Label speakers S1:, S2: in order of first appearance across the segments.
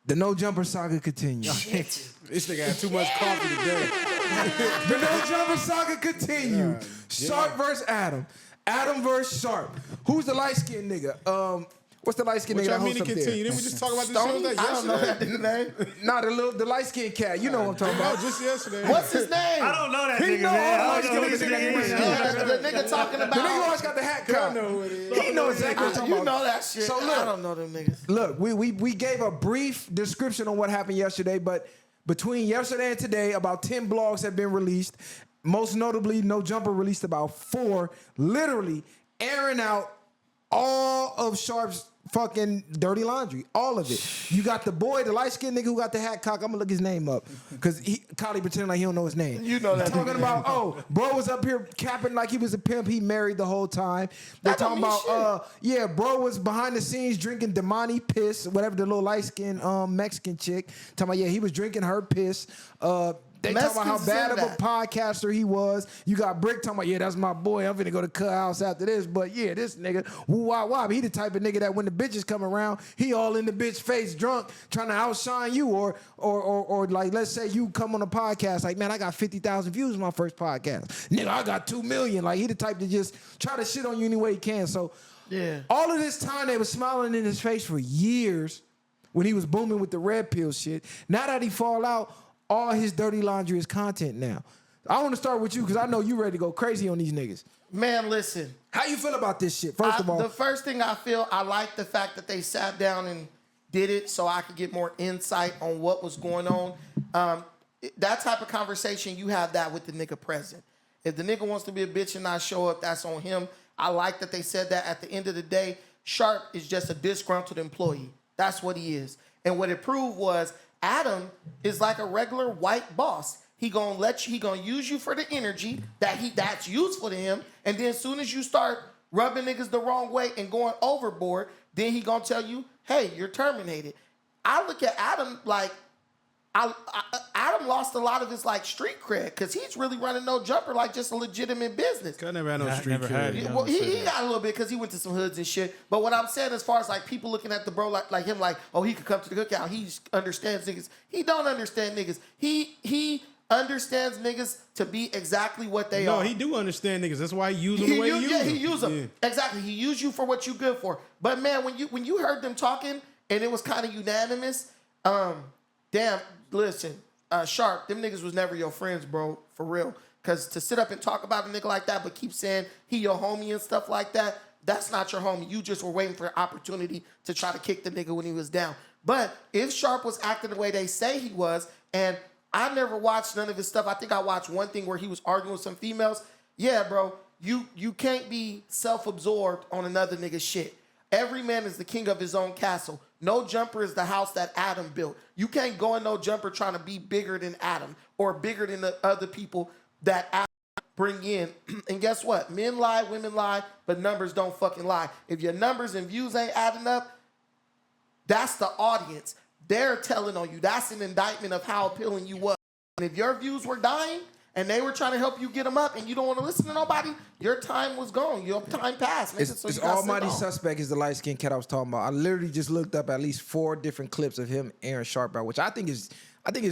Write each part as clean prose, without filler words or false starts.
S1: The No Jumper saga continues.
S2: This nigga had too much coffee today.
S1: The No Jumper saga continue. Sharpe versus Adam. Adam versus Sharpe. Who's the light-skinned nigga? What's the light-skinned nigga that hosts up there?
S2: Didn't we just talk about this show like
S3: I don't know
S2: yesterday?
S3: that nigga name.
S1: Nah, the light-skinned cat. You know what I'm talking about.
S2: Oh, just yesterday.
S3: What's his name?
S4: I don't know that
S1: He
S4: nigga,
S1: know
S4: man.
S1: all
S4: I
S1: the
S4: don't know
S1: light-skinned
S4: what his
S1: niggas
S4: name
S1: that
S4: is.
S3: The nigga talking about.
S1: The nigga always got the hat
S2: I
S1: cocked.
S2: know who it is.
S1: He know exactly what I'm talking
S3: You
S1: about.
S3: know that shit.
S1: So look,
S3: I don't know them niggas.
S1: Look, we gave a brief description on what happened yesterday, but between yesterday and today, about 10 blogs have been released. Most notably, No Jumper released about 4, literally airing out all of Sharpe's fucking dirty laundry, all of it. You got the boy, the light-skinned nigga who got the hat cock. I'm gonna look his name up because Kylie pretending like he don't know his name.
S3: You know that
S1: Talking
S3: nigga.
S1: about, oh, bro was up here capping like he was a pimp. He married the whole time. They're
S3: That don't
S1: talking
S3: mean
S1: about, yeah, bro was behind the scenes drinking Damani piss, whatever the little light-skinned Mexican chick. Talking about, yeah, he was drinking her piss. They talking about how
S3: Mexicans
S1: bad
S3: said
S1: of a
S3: that.
S1: podcaster he was. You got Brick talking about, yeah, that's my boy. I'm finna go to Cut House after this. But yeah, this nigga, woo wah wah. He the type of nigga that when the bitches come around, he all in the bitch face drunk, trying to outshine you. Or like, let's say you come on a podcast, like, man, I got 50,000 views on my first podcast. Nigga, I got 2 million. Like, he the type to just try to shit on you any way he can. So
S3: Yeah.
S1: all of this time, they was smiling in his face for years when he was booming with the red pill shit. Now that he fall out, all his dirty laundry is content now. I want to start with you because I know you ready to go crazy on these niggas.
S3: Man, listen.
S1: How you feel about this shit? First of all,
S3: The first thing I feel, I like the fact that they sat down and did it so I could get more insight on what was going on. That type of conversation, you have that with the nigga present. If the nigga wants to be a bitch and not show up, that's on him. I like that they said that. At the end of the day, Sharpe is just a disgruntled employee. That's what he is. And what it proved was Adam is like a regular white boss. He gonna use you for the energy that's useful to him. And then as soon as you start rubbing niggas the wrong way and going overboard, then he gonna tell you, hey, you're terminated. I look at Adam like Adam lost a lot of his like street cred because he's really running No Jumper like just a legitimate business.
S2: I never had no street cred.
S3: Well, he got a little bit because he went to some hoods and shit. But what I'm saying, as far as like people looking at the bro like him, like, oh, he could come to the cookout. He understands niggas. He don't understand niggas. He understands niggas to be exactly what they are.
S2: No, he do understand niggas. That's why he use them the way he use them.
S3: He use them. Yeah. Exactly. He used you for what you good for. But man, when you heard them talking and it was kind of unanimous, damn, listen, Sharpe, them niggas was never your friends, bro, for real. Because to sit up and talk about a nigga like that, but keep saying he your homie and stuff like that, that's not your homie. You just were waiting for an opportunity to try to kick the nigga when he was down. But if Sharpe was acting the way they say he was, and I never watched none of his stuff. I think I watched one thing where he was arguing with some females. Yeah, bro, you can't be self-absorbed on another nigga's shit. Every man is the king of his own castle. No Jumper is the house that Adam built. You can't go in No Jumper trying to be bigger than Adam or bigger than the other people that Adam bring in. And guess what? Men lie, women lie, but numbers don't fucking lie. If your numbers and views ain't adding up, that's the audience. They're telling on you. That's an indictment of how appealing you was. And if your views were dying and they were trying to help you get them up and you don't want to listen to nobody, your time was gone. Your time passed.
S1: It's Almighty Suspect is the light-skinned cat I was talking about. I literally just looked up at least 4 different clips of him airing Sharpe out, which I think is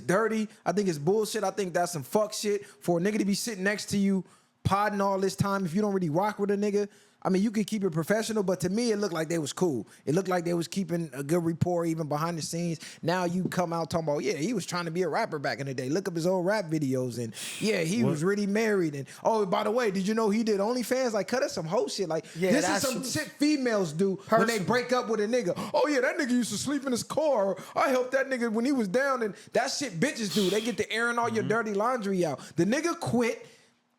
S1: dirty. I think it's bullshit. I think that's some fuck shit for a nigga to be sitting next to you podding all this time if you don't really rock with a nigga. I mean, you can keep it professional, but to me, it looked like they was cool. It looked like they was keeping a good rapport even behind the scenes. Now you come out talking about, yeah, he was trying to be a rapper back in the day. Look up his old rap videos, and yeah, he was really married. And oh, by the way, did you know he did OnlyFans? Like, cut us some hoe shit. Like,
S3: yeah,
S1: this is some shit females do when they break up with a nigga. Oh yeah, that nigga used to sleep in his car. Or, I helped that nigga when he was down, and that shit bitches do. They get to airing all your dirty laundry out. The nigga quit,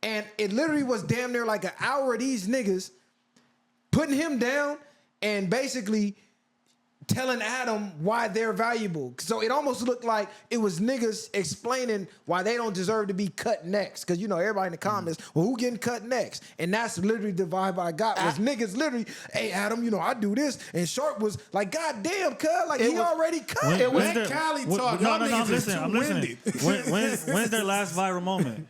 S1: and it literally was damn near like an hour of these niggas putting him down and basically telling Adam why they're valuable. So it almost looked like it was niggas explaining why they don't deserve to be cut next. Because, you know, everybody in the comments, well, who getting cut next? And that's literally the vibe I got was niggas literally, hey, Adam, you know, I do this. And Sharpe was like, God damn, cuz, like he already cut.
S2: It was Cali talk.
S4: No, I'm listening. When's their last viral moment?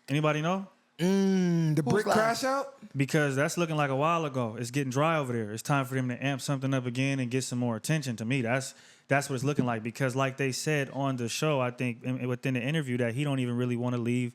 S4: Anybody know?
S1: The brick crash out?
S4: Because that's looking like a while ago. It's getting dry over there. It's time for them to amp something up again and get some more attention. To me, that's that's what it's looking like. Because like they said on the show, I think within the interview, that he don't even really want to leave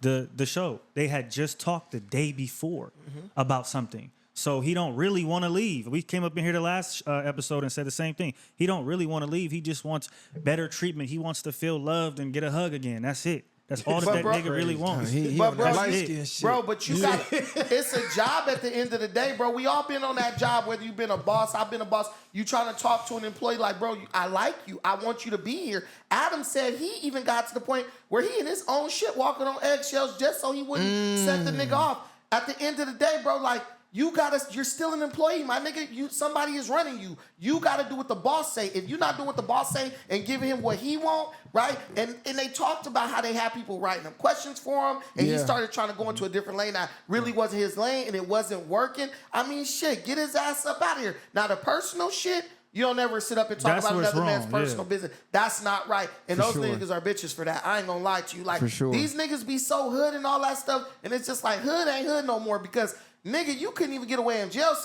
S4: the show. They had just talked the day before about something. So he don't really want to leave. We came up in here the last episode and said the same thing. He don't really want to leave. He just wants better treatment. He wants to feel loved and get a hug again. That's it. That's all that nigga really wants.
S3: But you got it's a job at the end of the day, bro. We all been on that job, whether you've been a boss, I've been a boss. You trying to talk to an employee like, bro, I like you. I want you to be here. Adam said he even got to the point where he in his own shit walking on eggshells just so he wouldn't set the nigga off. At the end of the day, bro, like, you're still an employee, my nigga. Somebody is running you. You gotta do what the boss say. If you're not doing what the boss say and giving him what he want, right? And they talked about how they had people writing them questions for him, and he started trying to go into a different lane that really wasn't his lane, and it wasn't working. I mean, shit, get his ass up out of here. Now the personal shit, you don't ever sit up and talk about another man's personal business. That's not right. And those niggas are bitches for that. I ain't gonna lie to you. Like, these niggas be so hood and all that stuff, and it's just like, hood ain't hood no more because, nigga, you couldn't even get away in jail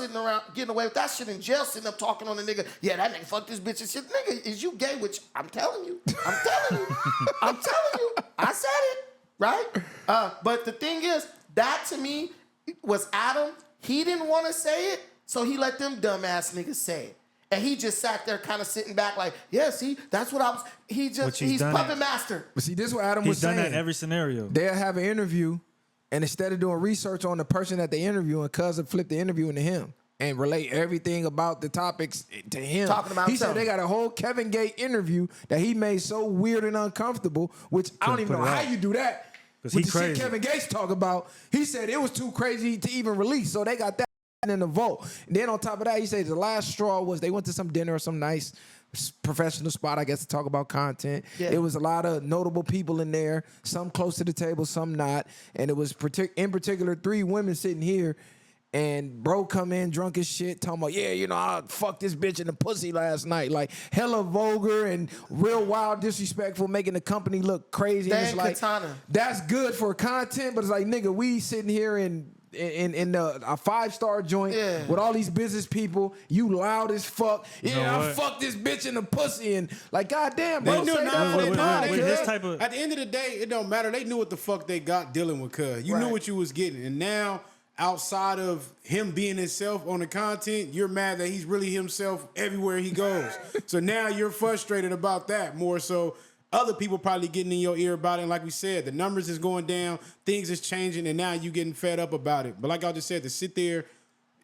S3: getting away with that shit in jail, sitting up talking on the nigga. Yeah, that nigga fuck this bitch and shit. Nigga, is you gay? Which I'm telling you. I said it, right? But the thing is, that to me was Adam. He didn't want to say it, so he let them dumbass niggas say it. And he just sat there kind of sitting back like, yeah, see, that's what I was. He's puppet master.
S1: But see, this is what Adam was saying.
S4: He's done that in every scenario.
S1: They'll have an interview, and instead of doing research on the person that they interview, and Cuz flip the interview into him and relate everything about the topics to him.
S3: Talking about
S1: he said they got a whole Kevin Gates interview that he made so weird and uncomfortable, which I don't even know how you do that. With the shit Kevin Gates talk about, he said it was too crazy to even release, so they got that in the vote. And then on top of that, he said the last straw was they went to some dinner or some nice professional spot, I guess, to talk about content. Yeah. It was a lot of notable people in there, some close to the table, some not. And it was in particular 3 women sitting here, and bro come in drunk as shit talking about, yeah, you know, I fucked this bitch in the pussy last night. Like hella vulgar and real wild, disrespectful, making the company look crazy. And it's like, that's good for content, but it's like, nigga, we sitting here in a 5-star joint with all these business people. You loud as fuck. Yeah, I fucked this bitch in the pussy, and like, goddamn, bro.
S2: At the end of the day, it don't matter. They knew what the fuck they got dealing with Cuz. You knew what you was getting, and now outside of him being himself on the content, you're mad that he's really himself everywhere he goes. So now you're frustrated about that more so. Other people probably getting in your ear about it. And like we said, the numbers is going down, things is changing, and now you getting fed up about it. But like I just said, to sit there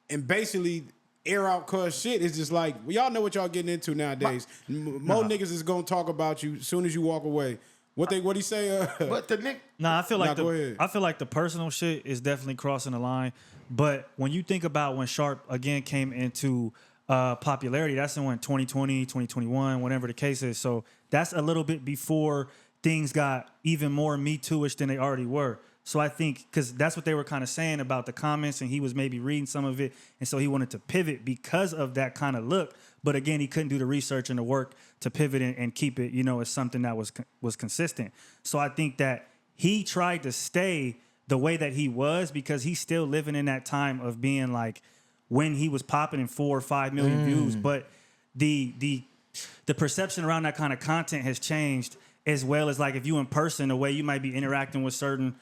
S2: and basically air out Cuz shit is just like, well, y'all know what y'all getting into nowadays. More niggas is gonna talk about you as soon as you walk away. What he say?
S3: But the Nick.
S4: I feel like the personal shit is definitely crossing the line. But when you think about when Sharpe again came into popularity, that's in 2020, 2021, whatever the case is. So that's a little bit before things got even more Me Too-ish than they already were. So I think, because that's what they were kind of saying about the comments, and he was maybe reading some of it, and so he wanted to pivot because of that kind of look. But again, he couldn't do the research and the work to pivot and keep it, you know, as something that was consistent. So I think that he tried to stay the way that he was because he's still living in that time of being like when he was popping in 4 or 5 million views. But the perception around that kind of content has changed, as well as like if you in person, the way you might be interacting with certain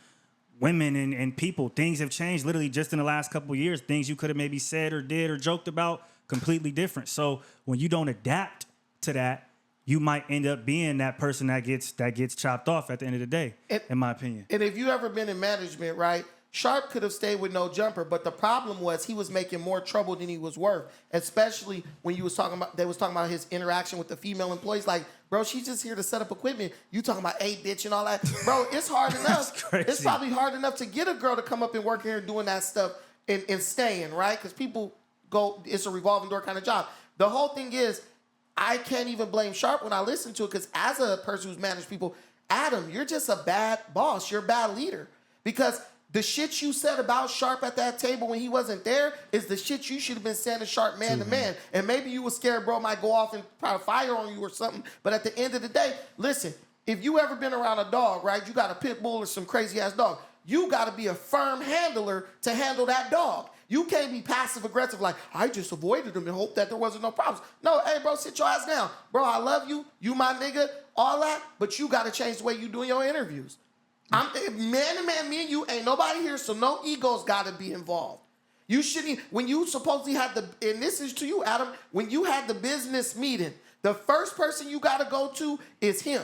S4: women and people, things have changed literally just in the last couple of years. Things you could have maybe said or did or joked about, completely different. So when you don't adapt to that, you might end up being that person that gets chopped off at the end of the day, in my opinion.
S3: And if you ever been in management, right, Sharpe could have stayed with no jumper, but the problem was he was making more trouble than he was worth, especially when they was talking about his interaction with the female employees. Like, bro, she's just here to set up equipment. You talking about, hey, bitch, and all that. Bro, it's hard enough. It's probably hard enough to get a girl to come up and work here and doing that stuff and staying, right? Because people go, it's a revolving door kind of job. The whole thing is, I can't even blame Sharpe when I listen to it, because as a person who's managed people, Adam, you're just a bad boss. You're a bad leader. Because the shit you said about Sharpe at that table when he wasn't there is the shit you should have been saying to Sharpe man to man. And maybe you were scared bro might go off and probably fire on you or something. But at the end of the day, listen, if you ever been around a dog, right, you got a pit bull or some crazy ass dog, you got to be a firm handler to handle that dog. You can't be passive aggressive like, I just avoided him and hope that there wasn't no problems. No, hey, bro, sit your ass down. Bro, I love you. You my nigga, all that. But you got to change the way you doing your interviews. I'm man to man, me and you, ain't nobody here, so no egos got to be involved. You shouldn't, when you supposedly had and this is to you, Adam, when you had the business meeting, the first person you got to go to is him.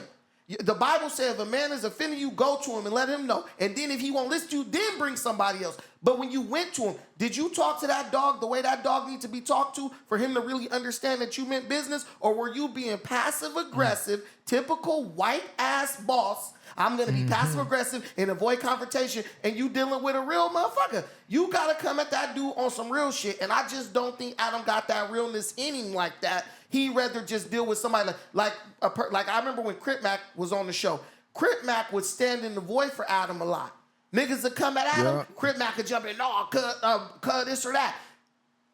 S3: The Bible says if a man is offending you, go to him and let him know. And then if he won't listen to you, then bring somebody else. But when you went to him, did you talk to that dog the way that dog needs to be talked to for him to really understand that you meant business? Or were you being passive aggressive, typical white ass boss? I'm going to be passive aggressive and avoid confrontation, and you dealing with a real motherfucker. You got to come at that dude on some real shit. And I just don't think Adam got that realness in him like that. He rather just deal with somebody like I remember when Cred was on the show. Cred would stand in the void for Adam a lot. Niggas would come at Adam. Cred could jump in, no, cut this or that.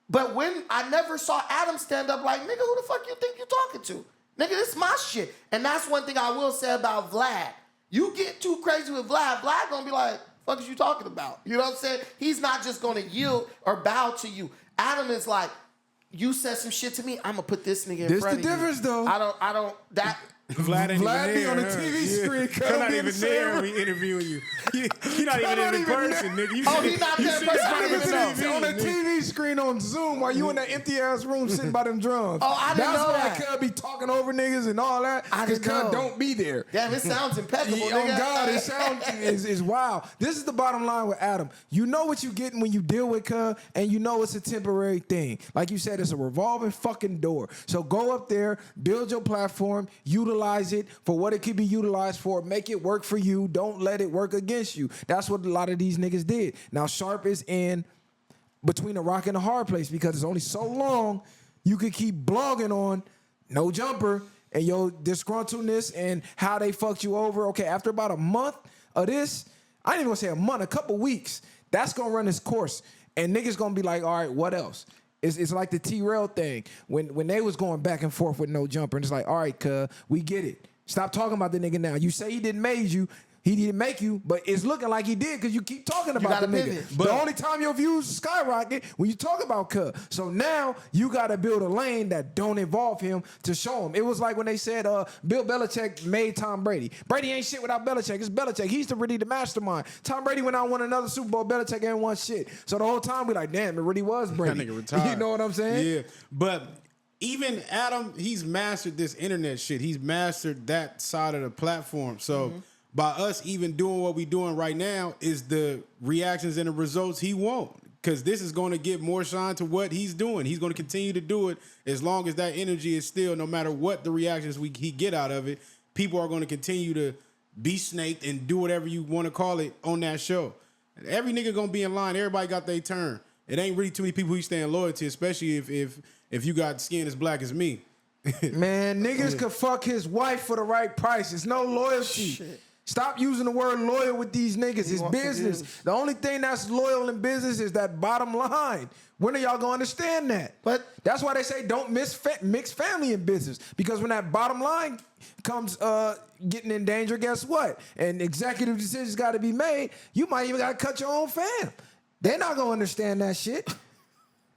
S3: But when I never saw Adam stand up like, nigga, who the fuck you think you talking to? Nigga, this my shit. And that's one thing I will say about Vlad. You get too crazy with Vlad gonna be like, fuck is you talking about? You know what I'm saying? He's not just gonna yield or bow to you. Adam is like, you said some shit to me, I'm gonna put this nigga in front of you.
S1: This the difference, though.
S3: I don't, that...
S2: Vlad ain't
S1: Vlad
S2: even
S1: be
S2: there,
S1: on the TV screen.
S2: You're not even there when we interviewing you. You're not even in person, nigga. You
S3: he's not there in person.
S1: On a TV screen on Zoom while you in that empty ass room sitting by them drums.
S3: Oh, I didn't know that.
S1: That's why Cud be talking over niggas and all that. Because Cud don't be there.
S3: Damn, it sounds impeccable, nigga.
S1: Oh God, it sounds is wild. This is the bottom line with Adam. You know what you getting when you deal with Cud, and you know it's a temporary thing. Like you said, it's a revolving fucking door. So go up there, build your platform, utilize it for what it could be utilized for. Make it work for you. Don't let it work against you. That's what a lot of these niggas did. Now Sharpe is in between a rock and a hard place because it's only so long you could keep blogging on No Jumper and your disgruntledness and how they fucked you over. Okay, after about a month of this, I ain't even gonna say a month, a couple weeks, that's gonna run its course. And niggas gonna be like, all right, what else? It's like the T-Rail thing. When they was going back and forth with No Jumper, and it's like, all right, cuz, we get it. Stop talking about the nigga now. You say he didn't make you. He didn't make you, but it's looking like he did because you keep talking about the nigga. But the only time your views skyrocket when you talk about Cud. So now you got to build a lane that don't involve him to show him. It was like when they said Bill Belichick made Tom Brady. Brady ain't shit without Belichick. It's Belichick. He's really the mastermind. Tom Brady went out and won another Super Bowl. Belichick ain't won shit. So the whole time we like, damn, it really was Brady.
S2: That nigga retired.
S1: You know what I'm saying?
S2: Yeah, but even Adam, he's mastered this internet shit. He's mastered that side of the platform. So by us even doing what we doing right now is the reactions and the results he won't. Because this is going to get more shine to what he's doing. He's going to continue to do it as long as that energy is still, no matter what the reactions he get out of it, people are going to continue to be snaked and do whatever you want to call it on that show. Every nigga going to be in line. Everybody got their turn. It ain't really too many people who you staying loyal to, especially if you got skin as black as me.
S1: Man, niggas could fuck his wife for the right price. It's no loyalty.
S3: Shit.
S1: Stop using the word loyal with these niggas. It's business. The only thing that's loyal in business is that bottom line. When are y'all gonna understand that? But that's why they say don't mix family in business. Because when that bottom line comes getting in danger, guess what? And executive decisions got to be made. You might even got to cut your own fam. They're not gonna understand that shit.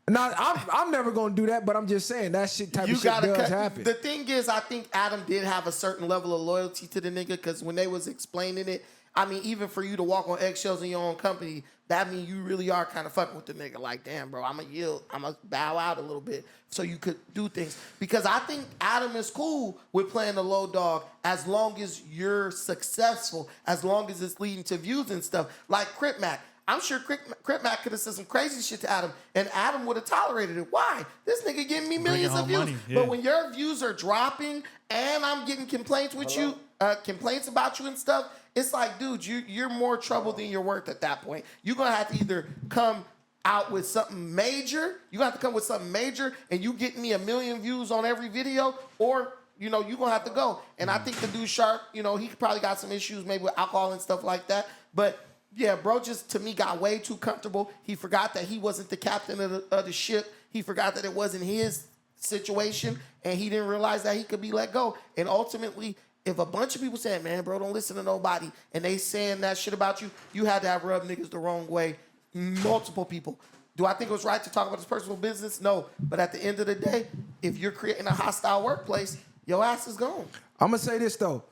S1: Now, I'm never gonna do that, but I'm just saying that shit type of shit does happen.
S3: The thing is, I think Adam did have a certain level of loyalty to the nigga because when they was explaining it, I mean, even for you to walk on eggshells in your own company, that means you really are kind of fucking with the nigga. Like, damn, bro, I'm gonna yield, I'm gonna bow out a little bit so you could do things. Because I think Adam is cool with playing the low dog as long as you're successful, as long as it's leading to views and stuff. Like Cred. I'm sure Cred could have said some crazy shit to Adam, and Adam would have tolerated it. Why? This nigga getting me millions of views. Yeah. But when your views are dropping and I'm getting complaints with you, complaints about you and stuff, it's like, dude, you're more trouble than you're worth at that point. You're going to have to either come out with something major, and you getting me 1 million views on every video, or you're going to have to go. And I think the dude Sharpe, he probably got some issues maybe with alcohol and stuff like that, but yeah, bro just, to me, got way too comfortable. He forgot that he wasn't the captain of the ship. He forgot that it wasn't his situation, and he didn't realize that he could be let go. And ultimately, if a bunch of people saying, man, bro, don't listen to nobody, and they saying that shit about you, you had to have rubbed niggas the wrong way. Multiple people. Do I think it was right to talk about his personal business? No. But at the end of the day, if you're creating a hostile workplace, your ass is gone.
S1: I'm gonna say this though.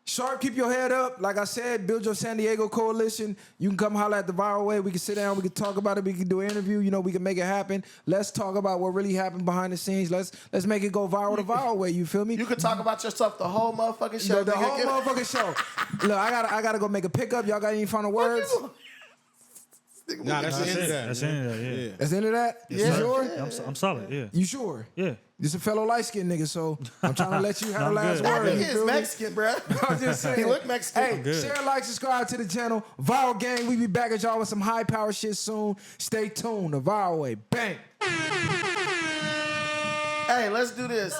S1: Sharpe, keep your head up. Like I said, build your San Diego coalition. You can come holler at the Viral Way. We can sit down. We can talk about it. We can do an interview. You know, we can make it happen. Let's talk about what really happened behind the scenes. Let's make it go viral the Viral Way. You feel me?
S3: You can talk about yourself the whole motherfucking show.
S1: The whole motherfucking show. Look, I gotta go make a pickup. Y'all got any final words?
S2: Nah, that's the end of that.
S4: That's the end of that, yeah.
S1: That's the end of that?
S3: Yeah.
S1: You sure?
S4: I'm solid, yeah.
S1: You sure?
S4: Yeah.
S1: This a fellow light-skinned nigga, so I'm trying to let you have the
S4: I'm
S1: last
S4: good.
S3: That
S1: word.
S3: nigga
S1: You
S3: is
S1: feel me?
S3: Mexican, bro.
S1: I'm just saying.
S3: He look Mexican.
S1: Hey,
S4: good.
S1: share, like, subscribe to the channel. Viral Gang, we be back at y'all with some high power shit soon. Stay tuned. The Viral Way. Bang.
S3: Hey, let's do this.